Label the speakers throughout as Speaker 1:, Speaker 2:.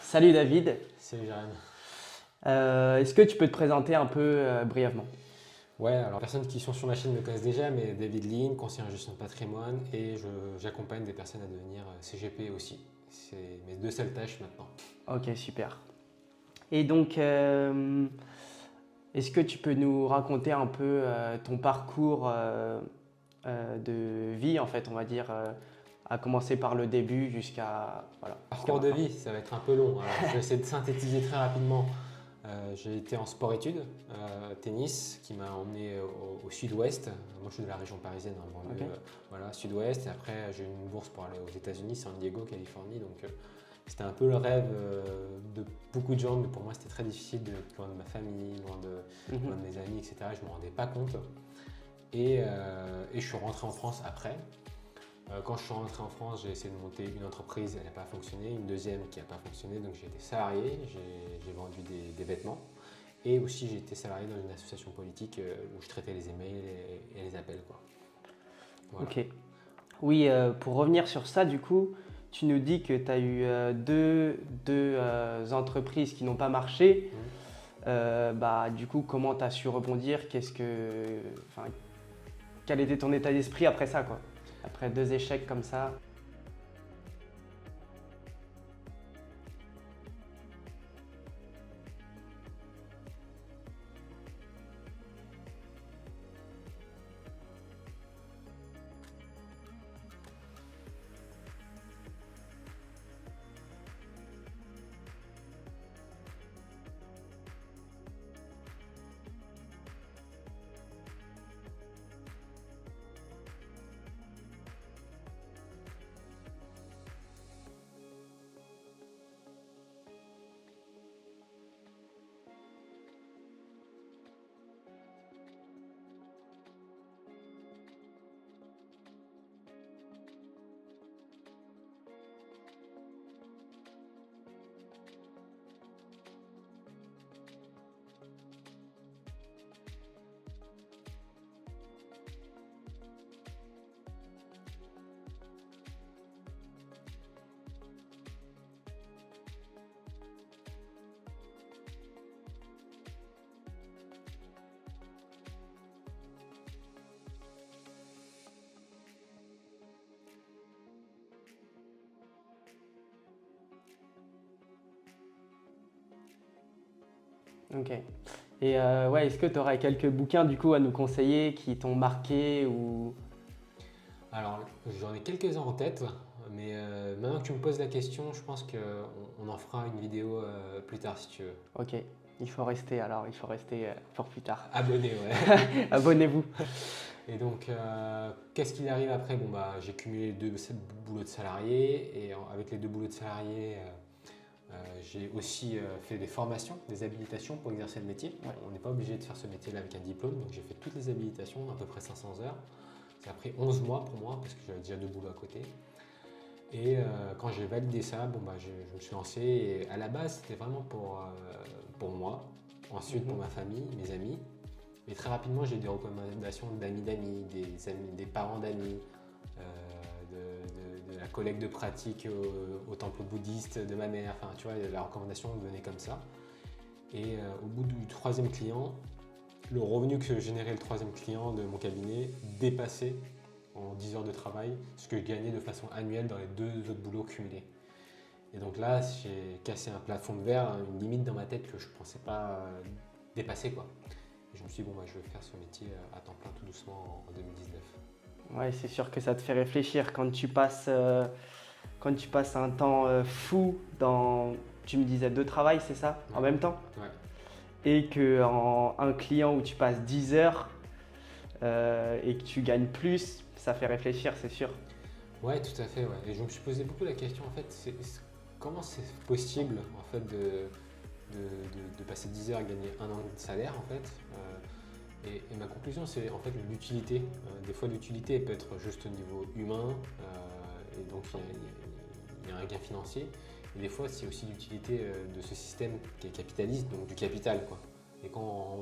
Speaker 1: Salut David.
Speaker 2: Salut Jérém.
Speaker 1: Est-ce que tu peux te présenter un peu brièvement?
Speaker 2: Ouais, alors personnes qui sont sur ma chaîne me connaissent déjà, mais David Lean, conseiller en gestion de patrimoine, et j'accompagne des personnes à devenir CGP aussi. C'est mes deux seules tâches maintenant.
Speaker 1: Ok, super. Et donc, est-ce que tu peux nous raconter un peu ton parcours de vie, en fait, on va dire, à commencer par le début jusqu'à
Speaker 2: Parcours de
Speaker 1: maintenant?
Speaker 2: vie, ça va être un peu long. Alors, je vais essayer de synthétiser très rapidement. J'ai été en sport-études, tennis, qui m'a emmené au sud-ouest. Moi, je suis de la région parisienne, en banlieue,
Speaker 1: Ok.
Speaker 2: voilà, sud-ouest. Et après, j'ai eu une bourse pour aller aux États-Unis, San Diego, Californie. Donc, c'était un peu le rêve de beaucoup de gens, mais pour moi, c'était très difficile de loin de ma famille, loin de
Speaker 1: Mhm.
Speaker 2: mes amis, etc. Je ne me rendais pas compte. Et je suis rentré en France après. Quand je suis rentré en France, j'ai essayé de monter une entreprise, elle n'a pas fonctionné, une deuxième qui n'a pas fonctionné, donc j'ai été salarié, j'ai vendu des vêtements. Et aussi j'ai été salarié dans une association politique où je traitais les emails et les appels, quoi. Voilà.
Speaker 1: Ok. Oui, pour revenir sur ça, du coup, tu nous dis que tu as eu deux entreprises qui n'ont pas marché.
Speaker 2: Mhm.
Speaker 1: Bah, du coup, comment tu as su rebondir? Enfin, quel était ton état d'esprit après ça, quoi? Après deux échecs comme ça. Ok. Et ouais, est-ce que tu aurais quelques bouquins du coup à nous conseiller qui t'ont marqué ou...
Speaker 2: Alors j'en ai quelques-uns en tête, mais maintenant que tu me poses la question, je pense qu'on on en fera une vidéo plus tard si tu veux.
Speaker 1: Ok, il faut rester pour plus tard.
Speaker 2: Abonné, ouais.
Speaker 1: Abonnez-vous.
Speaker 2: Et donc, qu'est-ce qu'il arrive après? Bon, bah, j'ai cumulé deux boulots de salarié et avec les deux boulots de salarié, j'ai aussi fait des formations, des habilitations pour exercer le métier.
Speaker 1: Ouais.
Speaker 2: On n'est pas obligé de faire ce métier-là avec un diplôme, donc j'ai fait toutes les habilitations, à peu près 500 heures. Ça a pris 11 mois pour moi parce que j'avais déjà deux boulots à côté. Et quand j'ai validé ça, bon, bah, je me suis lancé. Et à la base, c'était vraiment pour moi, ensuite pour
Speaker 1: Mhm.
Speaker 2: ma famille, mes amis. Et très rapidement, j'ai eu des recommandations d'amis d'amis, des amis, des parents d'amis, euh, de la collègue de pratique au temple bouddhiste de ma mère. Enfin, tu vois, la recommandation venait comme ça. Et au bout du troisième client, le revenu que générait le troisième client de mon cabinet dépassait en 10 heures de travail ce que je gagnais de façon annuelle dans les deux autres boulots cumulés. Et donc là, j'ai cassé un plafond de verre, une limite dans ma tête que je ne pensais pas dépasser, quoi. Et je me suis dit, bon, bah, je vais faire ce métier à temps plein tout doucement en 2019.
Speaker 1: Ouais, c'est sûr que ça te fait réfléchir quand tu passes un temps fou dans, tu me disais, deux travails, c'est ça, en
Speaker 2: Ouais,
Speaker 1: même temps?
Speaker 2: ouais.
Speaker 1: Et que en un client où tu passes 10 heures et que tu gagnes plus, ça fait réfléchir, c'est sûr.
Speaker 2: Ouais, tout à fait, ouais. Et je me suis posé beaucoup la question, en fait, comment c'est possible, en fait, de passer 10 heures à gagner un an de salaire, en fait. Et ma conclusion, c'est en fait l'utilité. Des fois, l'utilité elle peut être juste au niveau humain, et donc il y a un gain financier. Et des fois, c'est aussi l'utilité de ce système qui est capitaliste, donc du capital, quoi. Et quand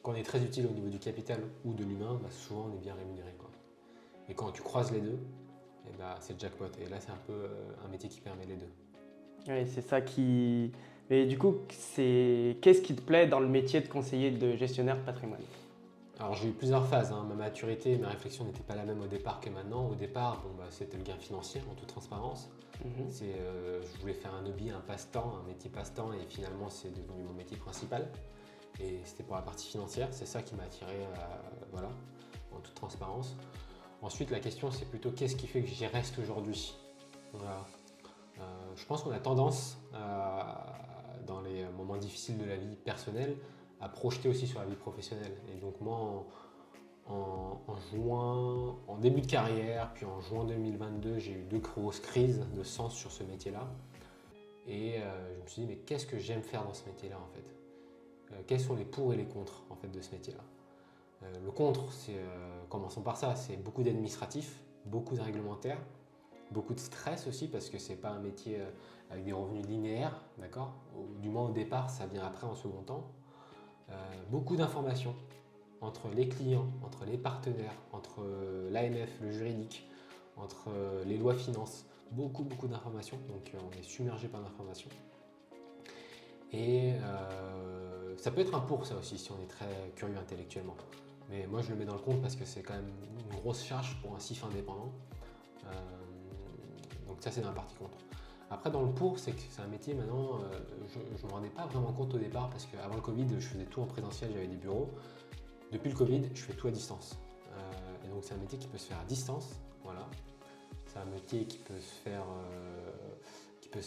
Speaker 2: on est très utile au niveau du capital ou de l'humain, bah, souvent on est bien rémunéré, quoi. Et quand tu croises les deux, eh bah, c'est le jackpot. Et là, c'est un peu un métier qui permet les deux.
Speaker 1: Ouais, c'est ça qui. Et du coup, qu'est-ce qui te plaît dans le métier de conseiller de gestionnaire de patrimoine?
Speaker 2: Alors j'ai eu plusieurs phases, hein. Ma maturité et mes réflexions n'étaient pas la même au départ que maintenant. Au départ, bon, c'était le gain financier en toute transparence.
Speaker 1: Mhm.
Speaker 2: Je voulais faire un hobby, un passe-temps, un métier passe-temps et finalement c'est devenu mon métier principal. Et c'était pour la partie financière, c'est ça qui m'a attiré, voilà, en toute transparence. Ensuite la question c'est plutôt qu'est-ce qui fait que j'y reste aujourd'hui? Voilà. Je pense qu'on a tendance, dans les moments difficiles de la vie personnelle, à projeter aussi sur la vie professionnelle. Et donc moi, en début de carrière, puis en juin 2022, j'ai eu 2 grosses crises de sens sur ce métier-là. Et je me suis dit, mais qu'est-ce que j'aime faire dans ce métier-là en fait? Quels sont les pour et les contre en fait de ce métier-là? Le contre, commençons par ça, c'est beaucoup d'administratifs, beaucoup de réglementaires, beaucoup de stress aussi parce que c'est pas un métier avec des revenus linéaires, d'accord? Du moins au départ, ça vient après en second temps. Beaucoup d'informations entre les clients, entre les partenaires, entre l'AMF, le juridique, entre les lois finances, beaucoup d'informations, donc on est submergé par l'information. Et ça peut être un pour ça aussi si on est très curieux intellectuellement. Mais moi je le mets dans le compte parce que c'est quand même une grosse charge pour un CIF indépendant. Donc ça c'est dans la partie contre. Après dans le pour, c'est que c'est un métier maintenant, je ne me rendais pas vraiment compte au départ parce qu'avant le Covid, je faisais tout en présentiel, j'avais des bureaux. Depuis le Covid, je fais tout à distance. Et donc c'est un métier qui peut se faire à distance, voilà. C'est un métier qui peut se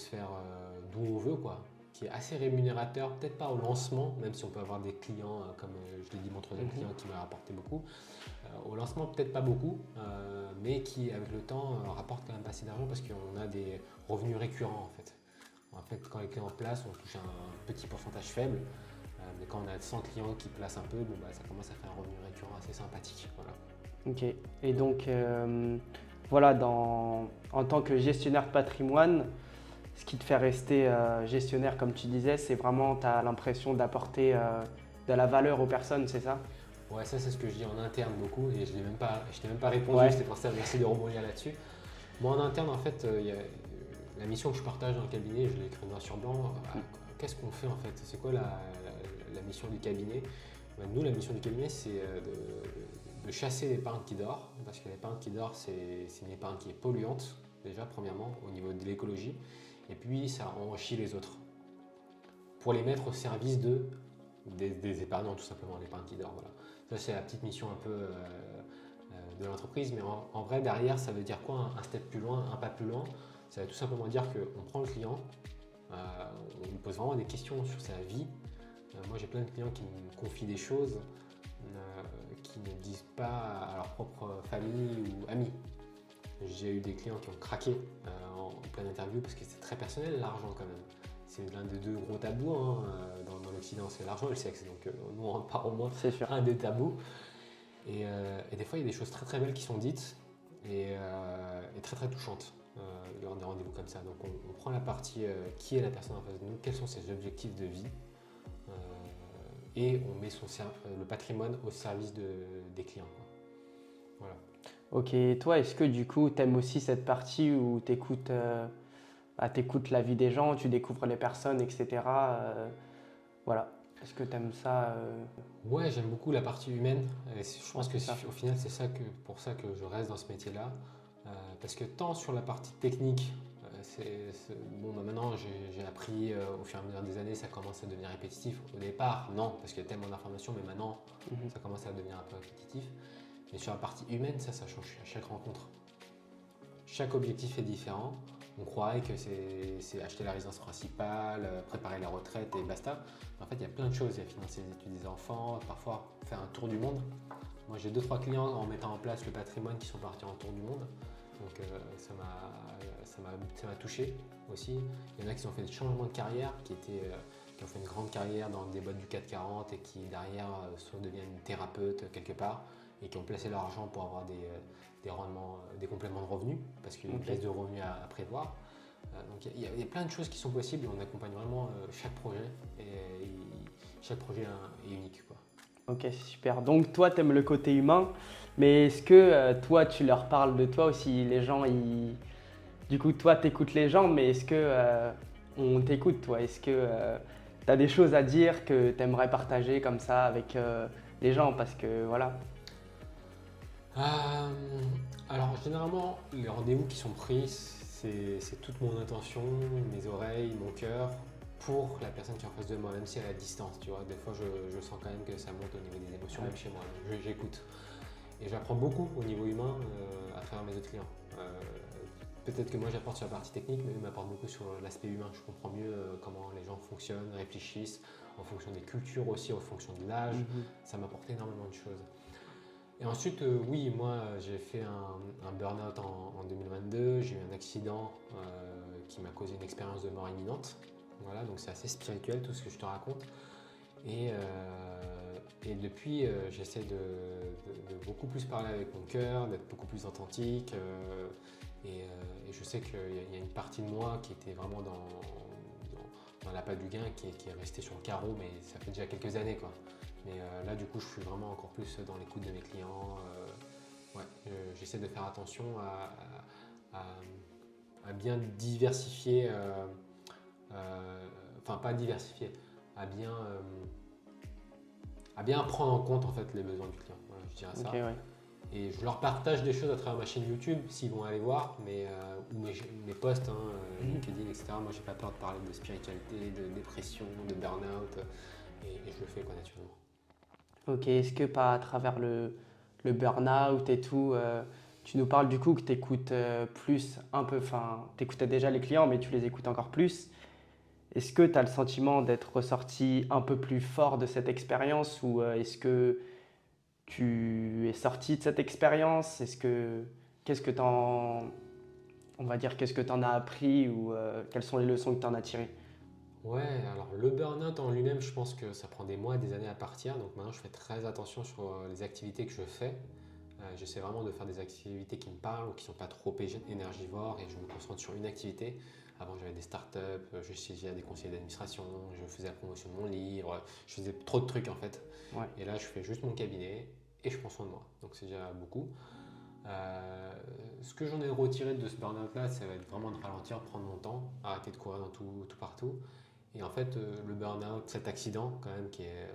Speaker 2: faire d'où on veut, quoi. Qui est assez rémunérateur, peut-être pas au lancement, même si on peut avoir des clients, comme je l'ai dit, mon troisième client qui m'a rapporté beaucoup. Au lancement, peut-être pas beaucoup, mais qui, avec le temps, rapporte quand même pas assez d'argent parce qu'on a des revenus récurrents, en fait. En fait, quand les clients placent, on touche un petit pourcentage faible, mais quand on a 100 clients qui placent un peu, bon, ça commence à faire un revenu récurrent assez sympathique. Voilà.
Speaker 1: Ok. Et donc, voilà, en tant que gestionnaire de patrimoine, ce qui te fait rester gestionnaire, comme tu disais, c'est vraiment, tu as l'impression d'apporter de la valeur aux personnes, c'est ça?
Speaker 2: Ouais, ça c'est ce que je dis en interne beaucoup et je t'ai même pas répondu,
Speaker 1: Ouais.
Speaker 2: c'est pour ça merci de rebondir là-dessus. Moi en interne en fait, y a, la mission que je partage dans le cabinet, je l'ai écrit noir sur blanc. Qu'est-ce qu'on fait en fait? C'est quoi la mission du cabinet? Nous la mission du cabinet c'est de chasser l'épargne qui dort, parce que l'épargne qui dort c'est une épargne qui est polluante déjà premièrement au niveau de l'écologie et puis ça enrichit les autres pour les mettre au service des épargnants tout simplement, l'épargne qui dort. Voilà. Ça, c'est la petite mission un peu de l'entreprise, mais en vrai, derrière, ça veut dire quoi un step plus loin, un pas plus loin? Ça veut tout simplement dire qu'on prend le client, on lui pose vraiment des questions sur sa vie. Moi, j'ai plein de clients qui me confient des choses qui ne disent pas à leur propre famille ou amis. J'ai eu des clients qui ont craqué en pleine interview parce que c'est très personnel, l'argent quand même. C'est l'un des 2 gros tabous dans l'Occident, c'est l'argent et le sexe. Donc nous on rentre pas au moins un des tabous. Et des fois il y a des choses très très belles qui sont dites et très très touchantes lors des rendez-vous comme ça. Donc on prend la partie qui est la personne en face de nous, quels sont ses objectifs de vie et on met le patrimoine au service des clients, quoi. Voilà.
Speaker 1: Ok, et toi, est-ce que du coup, tu aimes aussi cette partie où tu écoutes la vie des gens, tu découvres les personnes, etc. Voilà. Est-ce que tu aimes ça
Speaker 2: Ouais, j'aime beaucoup la partie humaine. Et je pense que
Speaker 1: ça.
Speaker 2: au final, c'est pour ça que je reste dans ce métier-là. Parce que tant sur la partie technique, maintenant j'ai appris au fur et à mesure des années, ça commence à devenir répétitif. Au départ, non, parce qu'il y a tellement d'informations, mais maintenant, ça commence à devenir un peu répétitif. Mais sur la partie humaine, ça change à chaque rencontre. Chaque objectif est différent. On croirait que c'est acheter la résidence principale, préparer la retraite et basta. Mais en fait, il y a plein de choses. Il y a financer les études des enfants, parfois faire un tour du monde. Moi, j'ai 2-3 clients en mettant en place le patrimoine qui sont partis en tour du monde. Donc ça m'a touché aussi. Il y en a qui ont fait des changements de carrière, qui ont fait une grande carrière dans des boîtes du CAC 40 et qui derrière deviennent thérapeutes quelque part et qui ont placé leur argent pour avoir des rendements, des compléments de revenus parce qu'il y a une baisse de revenus à prévoir. Donc il y a plein de choses qui sont possibles et on accompagne vraiment chaque projet et chaque projet est unique, quoi.
Speaker 1: Ok, c'est super. Donc toi, tu aimes le côté humain, mais est-ce que toi, tu leur parles de toi aussi? Les gens, du coup, toi, tu écoutes les gens, mais est-ce que on t'écoute, toi. Est-ce que tu as des choses à dire que tu aimerais partager comme ça avec les gens? Parce que voilà.
Speaker 2: Euh, alors généralement, les rendez-vous qui sont pris, c'est toute mon intention, mes oreilles, mon cœur pour la personne qui est en face de moi, même si elle est à distance, tu vois. Des fois, je sens quand même que ça monte au niveau des émotions, même chez moi. J'écoute. Et j'apprends beaucoup au niveau humain à travers mes autres clients. Peut-être que moi j'apporte sur la partie technique, mais eux m'apportent beaucoup sur l'aspect humain. Je comprends mieux comment les gens fonctionnent, réfléchissent, en fonction des cultures aussi, en fonction de l'âge. Ça m'apporte énormément de choses. Et ensuite, oui, moi j'ai fait un burn-out en 2022. J'ai eu un accident qui m'a causé une expérience de mort imminente. Voilà, donc c'est assez spirituel tout ce que je te raconte. Et depuis, j'essaie de beaucoup plus parler avec mon cœur, d'être beaucoup plus authentique. Et je sais qu'il y a une partie de moi qui était vraiment dans l'appât du gain, qui est restée sur le carreau, mais ça fait déjà quelques années, quoi. Mais là, du coup, je suis vraiment encore plus dans l'écoute de mes clients. Ouais, j'essaie de faire attention à bien diversifier, enfin pas diversifier, à bien prendre en compte en fait les besoins du client. Voilà, je dirais ça.
Speaker 1: Ok, ouais.
Speaker 2: Et je leur partage des choses à travers ma chaîne YouTube s'ils vont aller voir, ou mes posts, LinkedIn, etc. Moi, j'ai pas peur de parler de spiritualité, de dépression, de burn-out, et je le fais quoi naturellement.
Speaker 1: Ok, est-ce que pas à travers le burn-out et tout, tu nous parles du coup que tu écoutes plus un peu, enfin, tu écoutais déjà les clients, mais tu les écoutes encore plus. Est-ce que tu as le sentiment d'être ressorti un peu plus fort de cette expérience ou est-ce que tu es sorti de cette expérience? Qu'est-ce que on va dire, qu'est-ce que tu en as appris ou quelles sont les leçons que tu en as tirées?
Speaker 2: Ouais, alors le burn-out en lui-même, je pense que ça prend des mois, des années à partir. Donc maintenant, je fais très attention sur les activités que je fais. J'essaie vraiment de faire des activités qui me parlent ou qui ne sont pas trop énergivores et je me concentre sur une activité. Avant, j'avais des startups, je siégeais à des conseils d'administration, je faisais la promotion de mon livre, je faisais trop de trucs en fait.
Speaker 1: Ouais.
Speaker 2: Et là, je fais juste mon cabinet et je prends soin de moi. Donc c'est déjà beaucoup. Ce que j'en ai retiré de ce burn-out là, ça va être vraiment de ralentir, prendre mon temps, arrêter de courir dans tout partout. Et en fait, le burn-out, cet accident quand même qui est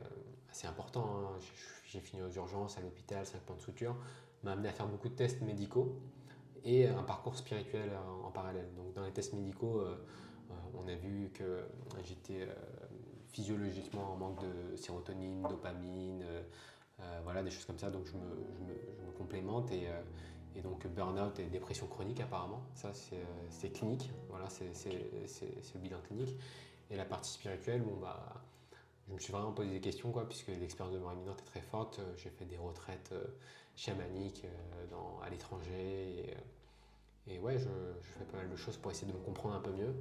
Speaker 2: assez important, hein. J'ai fini aux urgences, à l'hôpital, 5 points de suture, m'a amené à faire beaucoup de tests médicaux et un parcours spirituel en parallèle. Donc dans les tests médicaux, on a vu que j'étais physiologiquement en manque de sérotonine, dopamine, voilà, des choses comme ça. Donc je me complémente et donc burn-out et dépression chronique apparemment. Ça c'est clinique, voilà, c'est le bilan clinique. Et la partie spirituelle, bon bah, je me suis vraiment posé des questions, quoi, puisque l'expérience de mort imminente est très forte. J'ai fait des retraites chamaniques à l'étranger. Et ouais, je fais pas mal de choses pour essayer de me comprendre un peu mieux.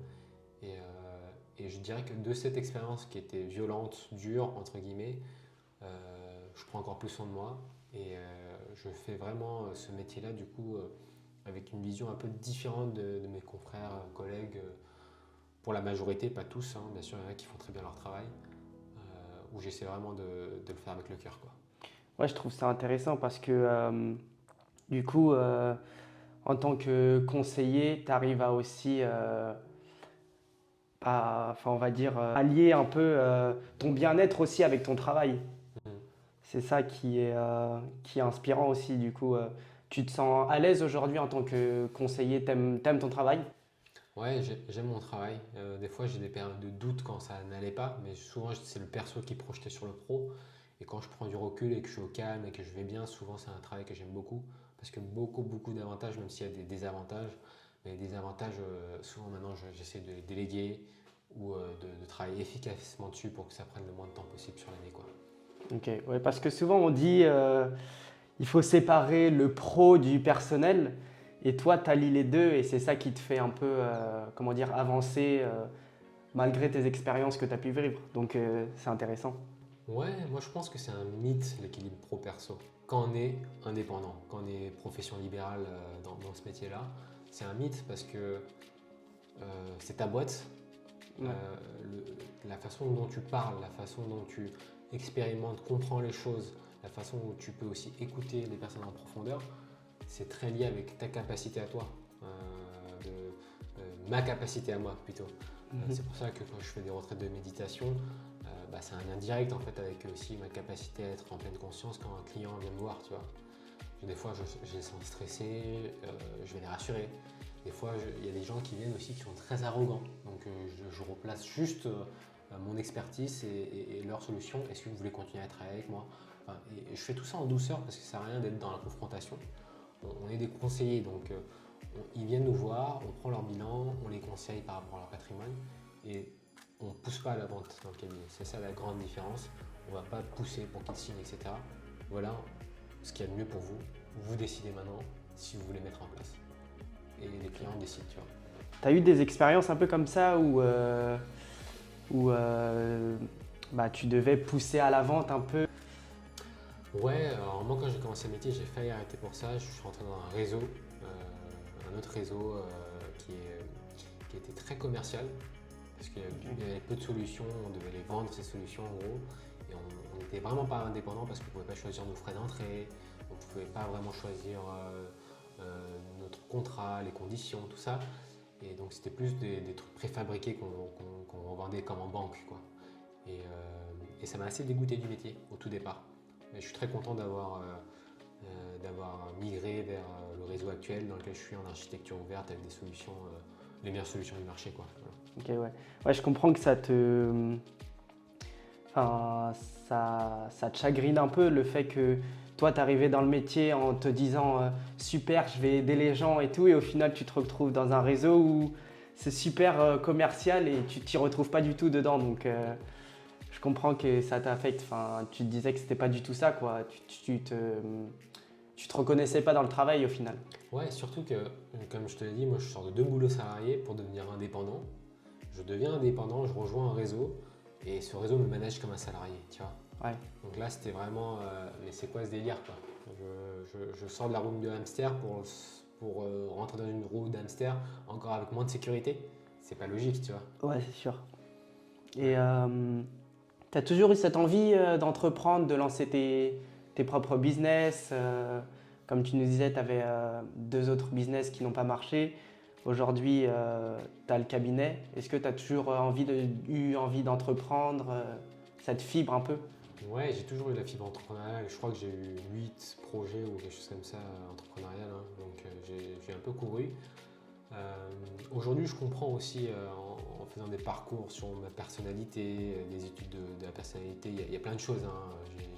Speaker 2: Et je dirais que de cette expérience qui était violente, dure, entre guillemets, je prends encore plus soin de moi. Et je fais vraiment ce métier-là, du coup, avec une vision un peu différente de mes confrères, collègues. Pour la majorité, pas tous, hein, bien sûr, il y en a qui font très bien leur travail, où j'essaie vraiment de le faire avec le cœur, quoi.
Speaker 1: Ouais, je trouve ça intéressant parce que du coup, en tant que conseiller, tu arrives à aussi, enfin, on va dire, allier un peu ton bien-être aussi avec ton travail.
Speaker 2: Mhm.
Speaker 1: C'est ça qui est inspirant aussi. Du coup, tu te sens à l'aise aujourd'hui en tant que conseiller, t'aimes ton travail?
Speaker 2: Ouais, j'aime mon travail. Des fois, j'ai des périodes de doute quand ça n'allait pas, mais souvent, c'est le perso qui est projeté sur le pro. Et quand je prends du recul et que je suis au calme et que je vais bien, souvent, c'est un travail que j'aime beaucoup. Parce que beaucoup d'avantages, même s'il y a des désavantages. Mais les désavantages, souvent maintenant, j'essaie de les déléguer ou de travailler efficacement dessus pour que ça prenne le moins de temps possible sur l'année, quoi.
Speaker 1: Ok, ouais, parce que souvent on dit il faut séparer le pro du personnel et toi tu allies les deux et c'est ça qui te fait un peu comment dire avancer malgré tes expériences que tu as pu vivre. Donc c'est intéressant.
Speaker 2: Ouais, moi je pense que c'est un mythe l'équilibre pro-perso. Quand on est indépendant, quand on est profession libérale dans ce métier-là, c'est un mythe parce que c'est ta boîte.
Speaker 1: Ouais.
Speaker 2: La façon dont tu parles, la façon dont tu expérimentes, comprends les choses, la façon où tu peux aussi écouter les personnes en profondeur, c'est très lié avec ta capacité à toi ma capacité à moi plutôt.
Speaker 1: Mhm.
Speaker 2: C'est pour ça que quand je fais des retraites de méditation, c'est un lien direct en fait avec aussi ma capacité à être en pleine conscience quand un client vient me voir, tu vois. Des fois, je les sens stressés, je vais les rassurer. Des fois, il y a des gens qui viennent aussi qui sont très arrogants. Donc, je replace juste mon expertise et leur solution. Est-ce que vous voulez continuer à travailler avec moi? Enfin, et je fais tout ça en douceur parce que ça sert à rien d'être dans la confrontation. On est des conseillers, donc ils viennent nous voir, on prend leur bilan, on les conseille par rapport à leur patrimoine et on ne pousse pas à la vente dans le cabinet. C'est ça la grande différence. On ne va pas pousser pour qu'ils signent, etc. Voilà ce qu'il y a de mieux pour vous. Vous décidez maintenant si vous voulez mettre en place. Et les clients décident, tu vois.
Speaker 1: Tu as eu des expériences un peu comme ça où tu devais pousser à la vente un peu?
Speaker 2: Ouais, alors moi quand j'ai commencé le métier, j'ai failli arrêter pour ça. Je suis rentré dans un réseau, un autre réseau qui était très commercial. Parce qu'il y avait peu de solutions, on devait les vendre ces solutions en gros. Et on n'était vraiment pas indépendant parce qu'on ne pouvait pas choisir nos frais d'entrée, on ne pouvait pas vraiment choisir notre contrat, les conditions, tout ça. Et donc c'était plus des trucs préfabriqués qu'on vendait comme en banque, quoi. Et ça m'a assez dégoûté du métier au tout départ. Mais je suis très content d'avoir migré vers le réseau actuel dans lequel je suis en architecture ouverte avec des solutions, les meilleures solutions du marché, quoi. Voilà.
Speaker 1: Ok, ouais. Ouais, je comprends que enfin, ça te chagrine un peu le fait que toi, tu arrivé dans le métier en te disant super, je vais aider les gens et tout, et au final, tu te retrouves dans un réseau où c'est super commercial et tu t'y retrouves pas du tout dedans. Donc, je comprends que ça t'affecte. Enfin, tu te disais que c'était pas du tout ça, quoi. Tu te reconnaissais pas dans le travail au final.
Speaker 2: Ouais, surtout que, comme je te l'ai dit, moi je sors de 2 boulots salariés pour devenir indépendant. Je deviens indépendant, je rejoins un réseau et ce réseau me manage comme un salarié, tu vois.
Speaker 1: Ouais.
Speaker 2: Donc là, c'était vraiment, mais c'est quoi ce délire, quoi? Je sors de la roue de hamster pour rentrer dans une roue d'hamster encore avec moins de sécurité. C'est pas logique, tu vois.
Speaker 1: Ouais, c'est sûr. Et tu as toujours eu cette envie d'entreprendre, de lancer tes propres business. Comme tu nous disais, tu avais 2 autres business qui n'ont pas marché. Aujourd'hui, tu as le cabinet. Est-ce que tu as toujours eu envie d'entreprendre cette fibre un peu?
Speaker 2: Ouais, j'ai toujours eu la fibre entrepreneuriale. Je crois que j'ai eu 8 projets ou quelque chose comme ça entrepreneurial, hein. Donc j'ai un peu couru. Aujourd'hui, je comprends aussi en faisant des parcours sur ma personnalité, des études de la personnalité, il y a plein de choses, hein.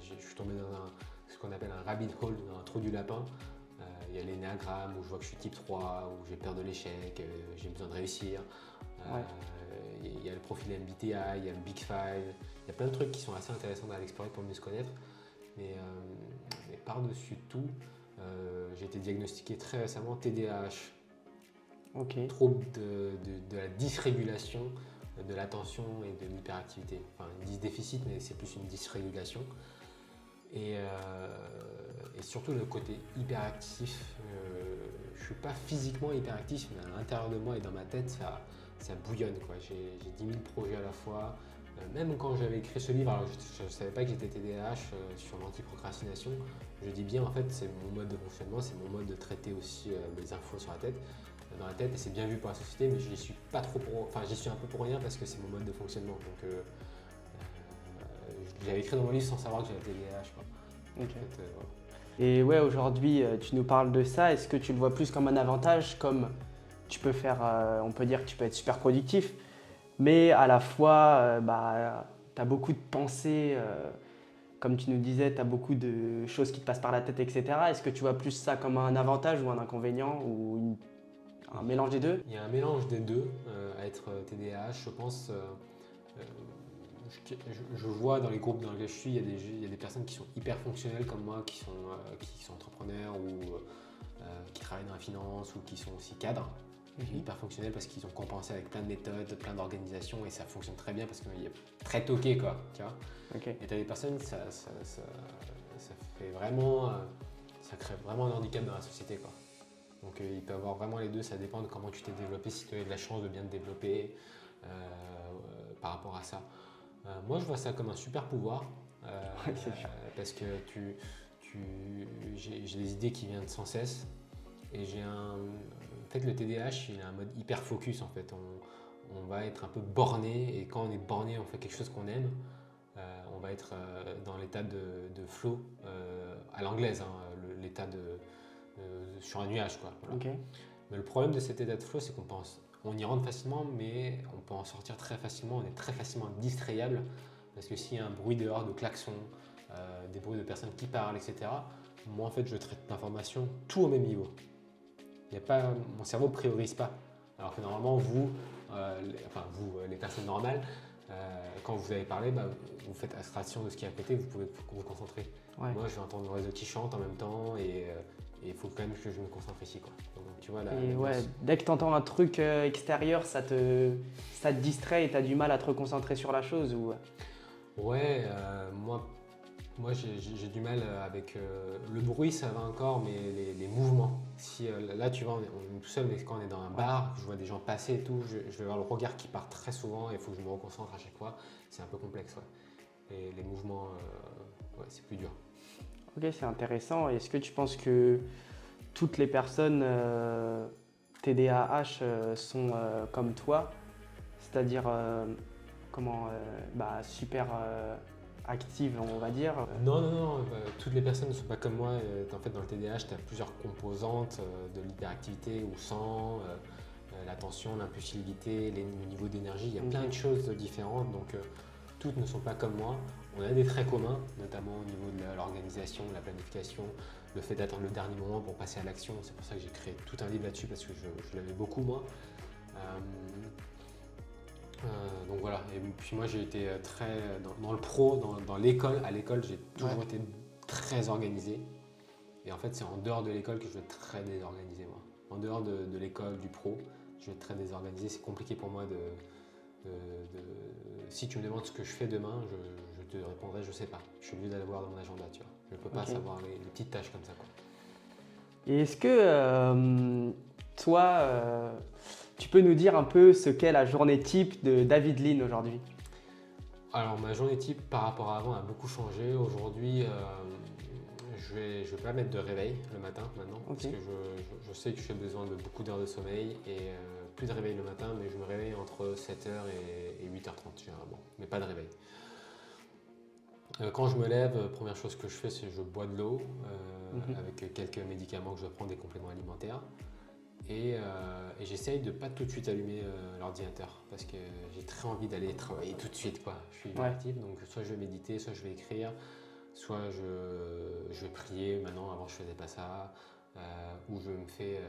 Speaker 2: Je suis tombé dans ce qu'on appelle un rabbit hole, dans un trou du lapin. Il y a l'énéagramme où je vois que je suis type 3, où j'ai peur de l'échec, j'ai besoin de réussir.
Speaker 1: Ouais.
Speaker 2: Il y a le profil MBTI, il y a le Big Five, il y a plein de trucs qui sont assez intéressants à l'explorer pour mieux se connaître. Mais par-dessus tout, j'ai été diagnostiqué très récemment TDAH.
Speaker 1: Ok.
Speaker 2: Trouble de la dysrégulation de l'attention et de l'hyperactivité. Enfin, ils disent déficit, mais c'est plus une dysrégulation. Et surtout le côté hyperactif. Je ne suis pas physiquement hyperactif, mais à l'intérieur de moi et dans ma tête, ça bouillonne, quoi. J'ai 10 000 projets à la fois. Même quand j'avais écrit ce livre, alors je ne savais pas que j'étais TDAH sur l'antiprocrastination. Je dis bien, en fait, c'est mon mode de fonctionnement, c'est mon mode de traiter aussi les infos dans la tête, et c'est bien vu par la société, mais j'y suis pas trop j'y suis un peu pour rien parce que c'est mon mode de fonctionnement. Donc j'avais écrit dans mon livre sans savoir que j'avais TDAH, quoi.
Speaker 1: Ok.
Speaker 2: En fait, voilà.
Speaker 1: Et ouais, aujourd'hui, tu nous parles de ça. Est-ce que tu le vois plus comme un avantage, comme tu peux faire, on peut dire que tu peux être super productif, mais à la fois, tu as beaucoup de pensées, comme tu nous disais, tu as beaucoup de choses qui te passent par la tête, etc. Est-ce que tu vois plus ça comme un avantage ou un inconvénient ou un mélange des deux?
Speaker 2: Il y a un mélange des deux à être TDAH, je pense. Je vois dans les groupes dans lesquels je suis, il y a des personnes qui sont hyper fonctionnelles comme moi, qui sont entrepreneurs ou qui travaillent dans la finance ou qui sont aussi cadres. Hyper fonctionnels parce qu'ils ont compensé avec plein de méthodes, plein d'organisations et ça fonctionne très bien parce qu'il y a très toqué, quoi, tu vois.
Speaker 1: Ok.
Speaker 2: Et tu as des personnes, ça fait vraiment, ça crée vraiment un handicap dans la société, quoi. Donc il peut y avoir vraiment les deux, ça dépend de comment tu t'es développé, si tu as eu de la chance de bien te développer par rapport à ça. Moi je vois ça comme un super pouvoir parce que j'ai des idées qui viennent sans cesse et j'ai en fait, le TDAH, il a un mode hyper focus en fait. On va être un peu borné et quand on est borné, on fait quelque chose qu'on aime. On va être dans l'état de flow à l'anglaise, hein, l'état sur un nuage, quoi. Voilà.
Speaker 1: Ok.
Speaker 2: Mais le problème de cet état de flow, c'est on y rentre facilement, mais on peut en sortir très facilement. On est très facilement distrayable parce que s'il y a un bruit dehors de klaxons, des bruits de personnes qui parlent, etc. Moi, en fait, je traite l'information tout au même niveau. Mon cerveau ne priorise pas. Alors que normalement, les personnes normales, quand vous avez parlé, vous faites abstraction de ce qui est à côté, vous pouvez vous concentrer.
Speaker 1: Ouais.
Speaker 2: Moi, je vais entendre le réseau qui chante en même temps et il faut quand même que je me concentre ici, quoi. Donc, tu vois,
Speaker 1: Et ouais, dès que tu entends un truc extérieur, ça te distrait et tu as du mal à te reconcentrer sur la chose ou...
Speaker 2: Ouais, moi j'ai du mal avec le bruit, ça va encore, mais les mouvements. Si, là, tu vois, on est tout seul, mais quand on est dans un bar, je vois des gens passer et tout, je vais avoir le regard qui part très souvent et il faut que je me reconcentre à chaque fois. C'est un peu complexe, ouais. Et les mouvements, ouais, c'est plus dur.
Speaker 1: Ok, c'est intéressant. Est-ce que tu penses que toutes les personnes TDAH sont comme toi, c'est-à-dire super actives, on va dire?
Speaker 2: Non, toutes les personnes ne sont pas comme moi. En fait, dans le TDAH, tu as plusieurs composantes de l'hyperactivité ou sans, l'attention, l'impulsivité, le niveau d'énergie. Il y a plein de choses différentes, donc toutes ne sont pas comme moi. On a des traits communs, notamment au niveau de l'organisation, la planification, le fait d'attendre le dernier moment pour passer à l'action. C'est pour ça que j'ai créé tout un livre là-dessus parce que je l'avais beaucoup moi. Donc voilà, et puis moi j'ai été très dans le pro, dans l'école. À l'école, j'ai toujours été très organisé. Et en fait, c'est en dehors de l'école que je vais être très désorganisé, moi. En dehors de l'école, du pro, je vais être très désorganisé. C'est compliqué pour moi si tu me demandes ce que je fais demain, je te répondrai, je sais pas. Je suis obligé d'aller voir dans mon agenda, tu vois. Je peux pas savoir les petites tâches comme ça, quoi.
Speaker 1: Et est-ce que toi, tu peux nous dire un peu ce qu'est la journée type de David Lean aujourd'hui?
Speaker 2: Alors ma journée type par rapport à avant a beaucoup changé. Aujourd'hui, je vais pas mettre de réveil le matin maintenant parce que je sais que j'ai besoin de beaucoup d'heures de sommeil et plus de réveil le matin, mais je me réveille entre 7h et 8h30 généralement, mais pas de réveil. Quand je me lève, première chose que je fais, c'est que je bois de l'eau avec quelques médicaments que je prends, des compléments alimentaires. Et j'essaye de pas tout de suite allumer l'ordinateur parce que j'ai très envie d'aller travailler tout de suite, quoi. Je suis hyperactif, donc soit je vais méditer, soit je vais écrire, soit je vais prier. Maintenant, avant je faisais pas ça, ou je me fais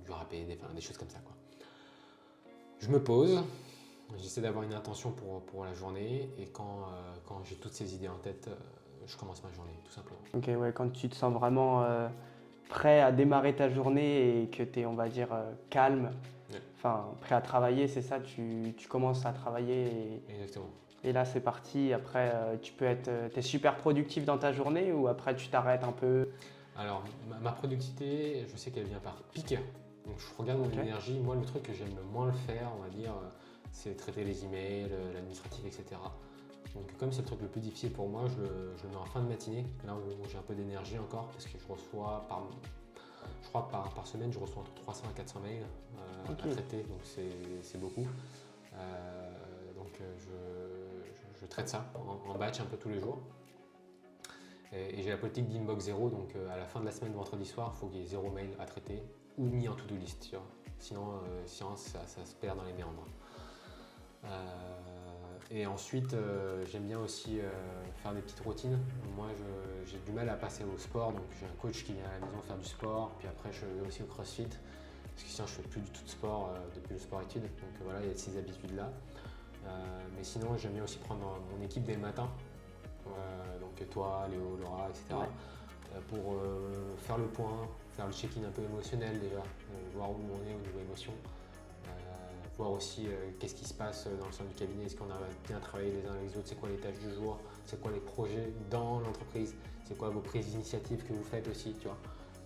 Speaker 2: du râpé, des choses comme ça, quoi. Je me pose, j'essaie d'avoir une intention pour la journée et quand j'ai toutes ces idées en tête, je commence ma journée, tout simplement.
Speaker 1: Ok, ouais, quand tu te sens vraiment prêt à démarrer ta journée et que tu es, on va dire, calme, enfin prêt à travailler, c'est ça, tu commences à travailler
Speaker 2: Exactement.
Speaker 1: Et là c'est parti. Après, t'es super productif dans ta journée ou après tu t'arrêtes un peu?
Speaker 2: Alors, ma productivité, je sais qu'elle vient par pic. Donc, je regarde mon énergie. Moi, le truc que j'aime le moins le faire, on va dire, c'est traiter les emails, l'administratif, etc. Donc, comme c'est le truc le plus difficile pour moi, je le mets en fin de matinée, là où j'ai un peu d'énergie encore, parce que je reçois je crois par semaine, je reçois entre 300 et 400 mails à traiter, donc c'est beaucoup. Donc, je traite ça en batch un peu tous les jours. Et j'ai la politique d'inbox zéro, donc à la fin de la semaine, vendredi soir, il faut qu'il y ait 0 mail à traiter ou mis en to-do list. Tu vois. Sinon, ça se perd dans les méandres. Et ensuite, j'aime bien aussi faire des petites routines. Moi, j'ai du mal à passer au sport, donc j'ai un coach qui vient à la maison faire du sport, puis après je vais aussi au CrossFit, parce que sinon je fais plus du tout de sport depuis le sport-études, donc voilà, il y a ces habitudes-là. Mais sinon, j'aime bien aussi prendre mon équipe dès le matin. Donc toi, Léo, Laura, etc. Pour faire le point, faire le check-in un peu émotionnel déjà, voir où on est au niveau émotion, voir aussi qu'est-ce qui se passe dans le sein du cabinet, est-ce qu'on a bien travaillé les uns avec les autres, c'est quoi les tâches du jour, c'est quoi les projets dans l'entreprise, c'est quoi vos prises d'initiative que vous faites aussi, tu vois.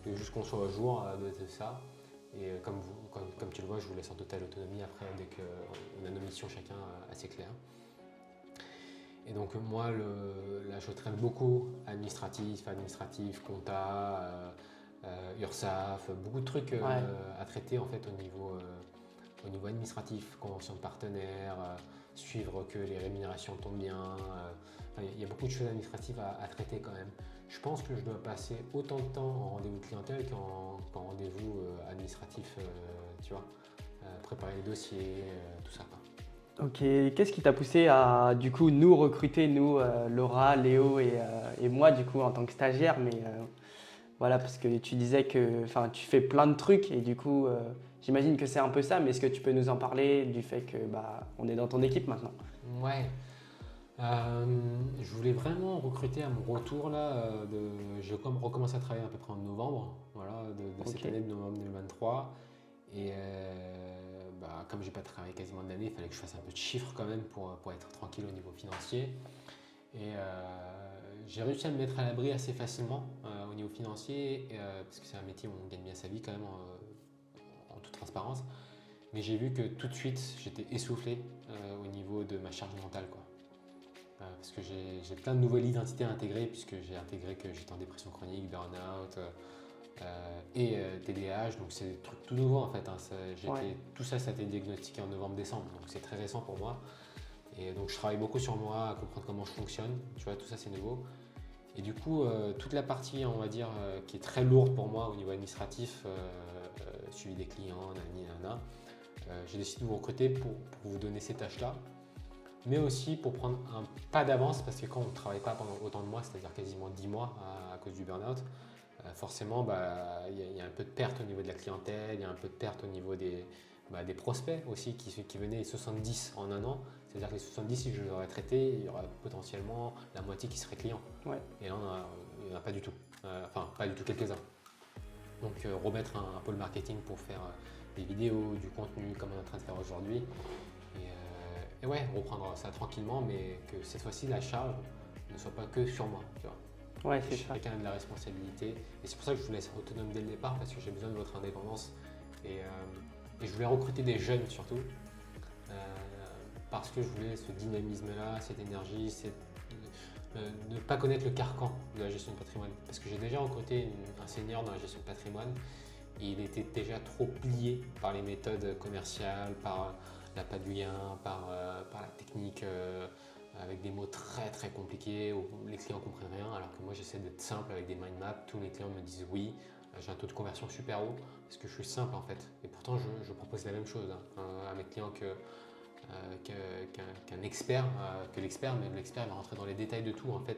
Speaker 2: Et juste qu'on soit au jour de ça. Et comme tu le vois, je vous laisse en totale autonomie après dès qu'on a nos missions chacun assez claires. Et donc moi, là, je traîne beaucoup administratif, compta, URSAF, beaucoup de trucs
Speaker 1: Ouais.
Speaker 2: à traiter en fait au niveau administratif, convention de partenaires, suivre que les rémunérations tombent bien. Enfin, il y a beaucoup de choses administratives à traiter quand même. Je pense que je dois passer autant de temps en rendez-vous clientèle qu'en rendez-vous administratif, tu vois, préparer les dossiers, tout ça, quoi.
Speaker 1: Ok, qu'est-ce qui t'a poussé à du coup nous recruter, nous, Laura, Léo et moi du coup en tant que stagiaire, mais voilà, parce que tu disais que enfin, tu fais plein de trucs et du coup j'imagine que c'est un peu ça, mais est-ce que tu peux nous en parler du fait que bah, on est dans ton équipe maintenant?
Speaker 2: Ouais, je voulais vraiment recruter à mon retour là. J'ai recommencé à travailler à peu près en novembre, voilà, de
Speaker 1: Ok,
Speaker 2: cette année de novembre 2023. Et bah, comme j'ai pas travaillé quasiment de l'année, il fallait que je fasse un peu de chiffres quand même pour être tranquille au niveau financier. Et j'ai réussi à me mettre à l'abri assez facilement au niveau financier, parce que c'est un métier où on gagne bien sa vie quand même en toute transparence. Mais j'ai vu que tout de suite j'étais essoufflé au niveau de ma charge mentale, quoi. Parce que j'ai plein de nouvelles identités à intégrer, puisque j'ai intégré que j'étais en dépression chronique, burn-out et TDAH, donc c'est des trucs tout nouveaux en fait, hein.
Speaker 1: ouais,
Speaker 2: Tout ça, ça a été diagnostiqué en novembre-décembre, donc c'est très récent pour moi. Et donc je travaille beaucoup sur moi, à comprendre comment je fonctionne, tu vois, tout ça c'est nouveau. Et du coup, toute la partie, on va dire, qui est très lourde pour moi au niveau administratif, suivi des clients, nani, nana, j'ai décidé de vous recruter pour vous donner ces tâches-là, mais aussi pour prendre un pas d'avance, parce que quand on ne travaille pas pendant autant de mois, c'est-à-dire quasiment 10 mois à cause du burn-out, forcément, bah, il y a un peu de perte au niveau de la clientèle, il y a un peu de perte au niveau des prospects aussi qui venaient les 70 en un an. C'est-à-dire que les 70, si je les aurais traités, il y aurait potentiellement la moitié qui serait client.
Speaker 1: ouais.
Speaker 2: Et là, il n'y en a pas du tout. Enfin, pas du tout, quelques-uns. Donc, remettre un pôle marketing pour faire des vidéos, du contenu, comme on est en train de faire aujourd'hui. Et ouais, reprendre ça tranquillement, mais que cette fois-ci, la charge ne soit pas que sur moi. Tu vois.
Speaker 1: Ouais, c'est ça.
Speaker 2: Chacun a de la responsabilité. Et c'est pour ça que je vous laisse autonome dès le départ, parce que j'ai besoin de votre indépendance. Et je voulais recruter des jeunes surtout, euh, parce que je voulais ce dynamisme-là, cette énergie, ne pas connaître le carcan de la gestion de patrimoine. Parce que j'ai déjà recruté un senior dans la gestion de patrimoine, et il était déjà trop plié par les méthodes commerciales, par l'appât du gain, par la technique avec des mots très très compliqués où les clients ne comprennent rien, alors que moi j'essaie d'être simple avec des mind maps, tous les clients me disent oui, j'ai un taux de conversion super haut parce que je suis simple en fait. Et pourtant je propose la même chose hein, à mes clients qu'un expert, que l'expert, mais l'expert va rentrer dans les détails de tout en fait.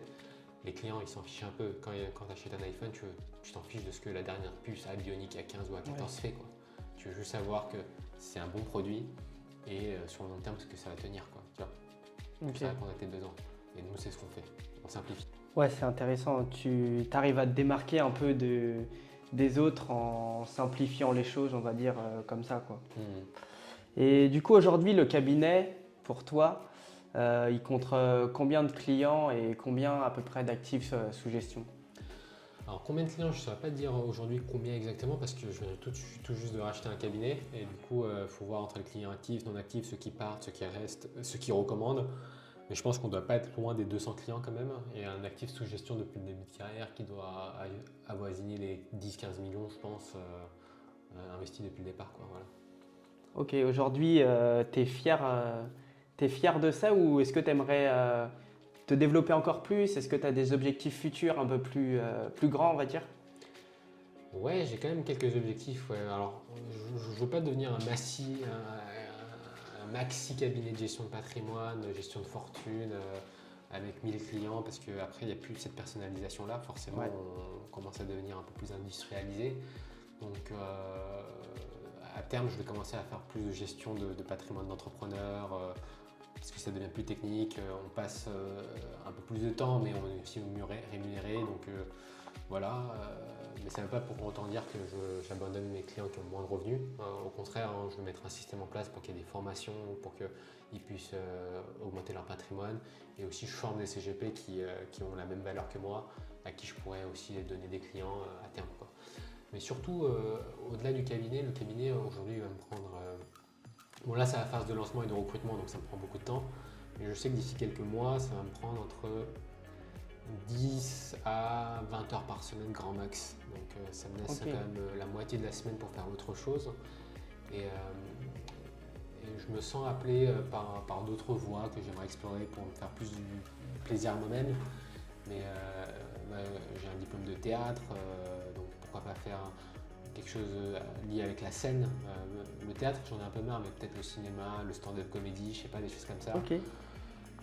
Speaker 2: Les clients ils s'en fichent un peu. Quand tu achètes un iPhone, tu t'en fiches de ce que la dernière puce à Bionic à 15 ou à 14
Speaker 1: Ouais.
Speaker 2: fait, quoi. Tu veux juste savoir que c'est un bon produit et sur le long terme ce que ça va tenir, quoi. Tu vois, que
Speaker 1: Ok.
Speaker 2: ça répond à tes besoins. Et nous c'est ce qu'on fait. On simplifie.
Speaker 1: Ouais, c'est intéressant. Tu arrives à te démarquer un peu des autres en simplifiant les choses, on va dire comme ça, quoi.
Speaker 2: Hmm.
Speaker 1: Et du coup, aujourd'hui, le cabinet, pour toi, il compte combien de clients et combien à peu près d'actifs sous gestion?
Speaker 2: Alors combien de clients, je ne saurais pas te dire aujourd'hui combien exactement parce que je viens tout juste de racheter un cabinet et du coup il faut voir entre les clients actifs, non actifs, ceux qui partent, ceux qui restent, ceux qui recommandent. Mais je pense qu'on ne doit pas être loin des 200 clients quand même et un actif sous gestion depuis le début de carrière qui doit avoisiner les 10-15 millions je pense investis depuis le départ, quoi, voilà.
Speaker 1: Ok, aujourd'hui, t'es fier de ça ou est-ce que tu aimerais te développer encore plus? Est-ce que tu as des objectifs futurs un peu plus grands, on va dire?
Speaker 2: Ouais, j'ai quand même quelques objectifs. Ouais. Alors, je ne veux pas devenir un maxi cabinet de gestion de patrimoine, de gestion de fortune, avec 1000 clients, parce qu'après, il n'y a plus cette personnalisation-là. Forcément,
Speaker 1: Ouais,
Speaker 2: on commence à devenir un peu plus industrialisé. Donc, à terme, je vais commencer à faire plus de gestion de patrimoine d'entrepreneur, parce que ça devient plus technique. On passe un peu plus de temps, mais on est aussi mieux rémunéré. Donc, voilà, mais ça ne veut pas pour autant dire que j'abandonne mes clients qui ont moins de revenus. Au contraire, hein, je vais mettre un système en place pour qu'il y ait des formations, pour qu'ils puissent augmenter leur patrimoine. Et aussi, je forme des CGP qui ont la même valeur que moi, à qui je pourrais aussi donner des clients à terme, quoi. Mais surtout, au-delà du cabinet, le cabinet aujourd'hui va me prendre. Bon, là, c'est la phase de lancement et de recrutement, donc ça me prend beaucoup de temps. Mais je sais que d'ici quelques mois, ça va me prendre entre 10 à 20 heures par semaine grand max. Donc ça me laisse
Speaker 1: Ok.
Speaker 2: quand même la moitié de la semaine pour faire autre chose. Et, je me sens appelé par d'autres voies que j'aimerais explorer pour me faire plus du plaisir à moi-même. Mais j'ai un diplôme de théâtre, donc pourquoi pas faire quelque chose lié avec la scène. Le théâtre, j'en ai un peu marre, mais peut-être le cinéma, le stand-up comédie, je sais pas, des choses comme ça.
Speaker 1: Ok.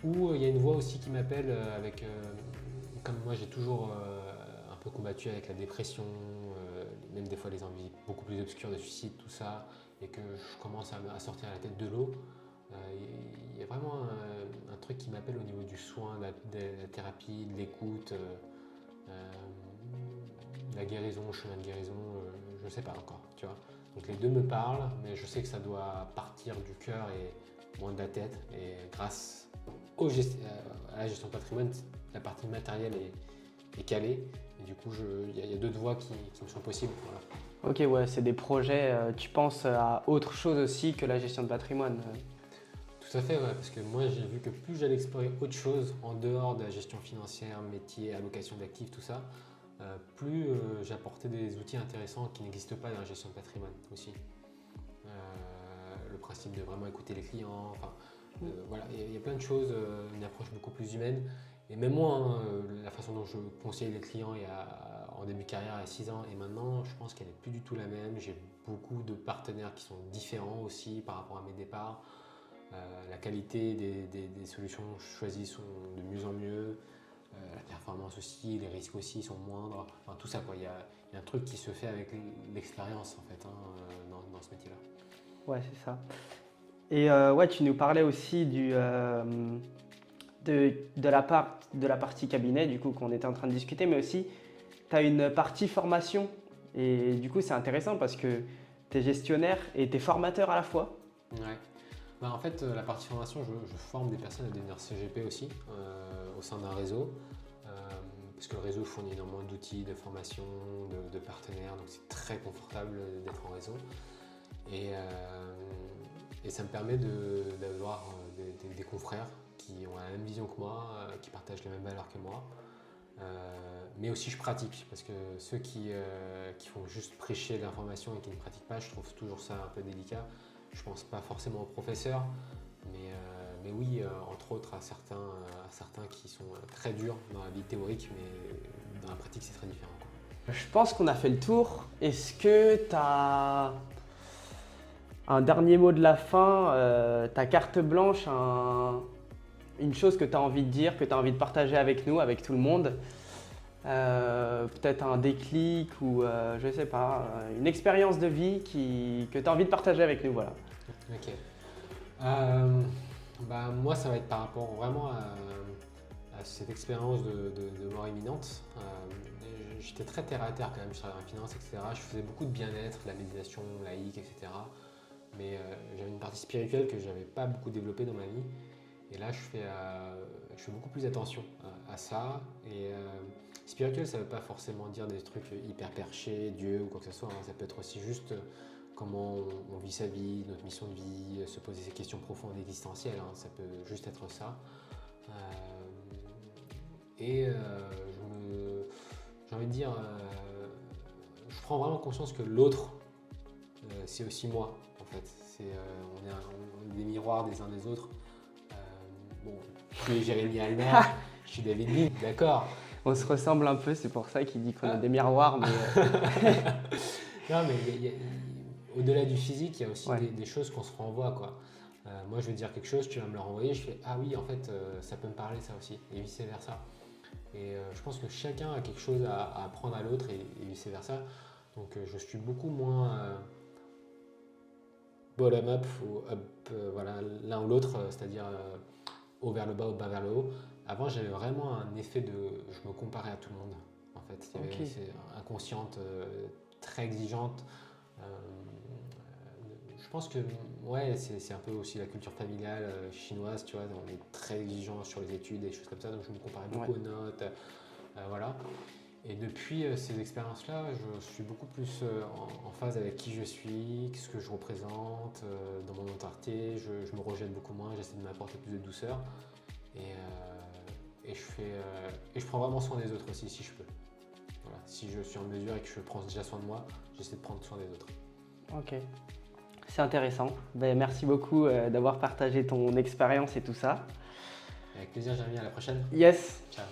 Speaker 2: Ou il y a une voix aussi qui m'appelle comme moi j'ai toujours un peu combattu avec la dépression, même des fois les envies beaucoup plus obscures de suicide, tout ça, et que je commence à sortir la tête de l'eau. Il y a vraiment un truc qui m'appelle au niveau du soin, de la thérapie, de l'écoute, la guérison, le chemin de guérison, je ne sais pas encore, tu vois. Donc les deux me parlent, mais je sais que ça doit partir du cœur et moins de la tête. Et grâce à la gestion de patrimoine, la partie matérielle est calée. Et du coup, il y a d'autres voies qui me sont possibles. Voilà.
Speaker 1: Ok, ouais, c'est des projets, tu penses à autre chose aussi que la gestion de patrimoine.
Speaker 2: Tout à fait, ouais, parce que moi j'ai vu que plus j'allais explorer autre chose en dehors de la gestion financière, métier, allocation d'actifs, tout ça, plus j'apportais des outils intéressants qui n'existent pas dans la gestion de patrimoine aussi. Le principe de vraiment écouter les clients, enfin, voilà, il y a plein de choses, une approche beaucoup plus humaine. Et même moi, hein, la façon dont je conseille les clients en début de carrière à 6 ans et maintenant, je pense qu'elle n'est plus du tout la même. J'ai beaucoup de partenaires qui sont différents aussi par rapport à mes départs. La qualité des solutions choisies sont de mieux en mieux. La performance aussi, les risques aussi sont moindres. Enfin, tout ça, quoi. Il y a un truc qui se fait avec l'expérience en fait, hein, dans ce métier-là.
Speaker 1: Ouais, c'est ça. Et ouais, tu nous parlais aussi de la partie cabinet, du coup, qu'on était en train de discuter, mais aussi, tu as une partie formation. Et du coup, c'est intéressant parce que tu es gestionnaire et tu es formateur à la fois.
Speaker 2: Ouais. Bah, en fait, la partie formation, je forme des personnes à devenir CGP aussi au sein d'un réseau. Parce que le réseau fournit énormément d'outils, de formation, de partenaires, donc c'est très confortable d'être en réseau. Et ça me permet d'avoir des confrères qui ont la même vision que moi, qui partagent les mêmes valeurs que moi. Mais aussi je pratique, parce que ceux qui font juste prêcher l'information et qui ne pratiquent pas, je trouve toujours ça un peu délicat. Je pense pas forcément aux professeurs, mais oui, entre autres à certains qui sont très durs dans la vie théorique, mais dans la pratique c'est très différent, quoi.
Speaker 1: Je pense qu'on a fait le tour. Est-ce que tu as un dernier mot de la fin, ta carte blanche, une chose que tu as envie de dire, que tu as envie de partager avec nous, avec tout le monde? Peut-être un déclic ou je sais pas, une expérience de vie que tu as envie de partager avec nous, voilà.
Speaker 2: Ok. Moi, ça va être par rapport vraiment à cette expérience de mort imminente. J'étais très terre à terre quand même, je travaillais en finance, etc. Je faisais beaucoup de bien-être, de la méditation laïque, etc. Mais j'avais une partie spirituelle que je n'avais pas beaucoup développée dans ma vie. Et là, je fais beaucoup plus attention à ça. Et spirituel, ça ne veut pas forcément dire des trucs hyper perchés, Dieu ou quoi que ce soit, hein. Ça peut être aussi juste comment on vit sa vie, notre mission de vie, se poser ces questions profondes existentielles, hein. Ça peut juste être ça. J'ai envie de dire, je prends vraiment conscience que l'autre, c'est aussi moi, en fait. On est des miroirs des uns des autres. Bon, tu es Jérémy Almer, je suis David Lee, d'accord.
Speaker 1: On se ressemble un peu, c'est pour ça qu'il dit qu'on a des miroirs, mais
Speaker 2: Non, mais au-delà du physique, il y a aussi
Speaker 1: ouais.
Speaker 2: des choses qu'on se renvoie, quoi. Moi, je vais dire quelque chose, tu vas me le renvoyer, je fais ah oui, en fait, ça peut me parler ça aussi, et vice versa. Et je pense que chacun a quelque chose à apprendre à l'autre et vice versa. Donc, je suis beaucoup moins bottom-up ou up, voilà, l'un ou l'autre, c'est-à-dire haut vers le bas ou bas vers le haut. Avant, j'avais vraiment un effet je me comparais à tout le monde. En fait, il y avait c'est inconsciente, très exigeante. Je pense que ouais, c'est un peu aussi la culture familiale chinoise, tu vois, on est très exigeant sur les études et des choses comme ça, donc je me comparais beaucoup aux notes, voilà. Et depuis ces expériences-là, je suis beaucoup plus en phase avec qui je suis, ce que je représente dans mon entièreté. Je me rejette beaucoup moins, j'essaie de m'apporter plus de douceur. Et et je prends vraiment soin des autres aussi si je peux. Voilà. Si je suis en mesure et que je prends déjà soin de moi, j'essaie de prendre soin des autres.
Speaker 1: Ok, c'est intéressant. Ben, merci beaucoup d'avoir partagé ton expérience et tout ça.
Speaker 2: Avec plaisir, Jérémy, à la prochaine.
Speaker 1: Yes.
Speaker 2: Ciao.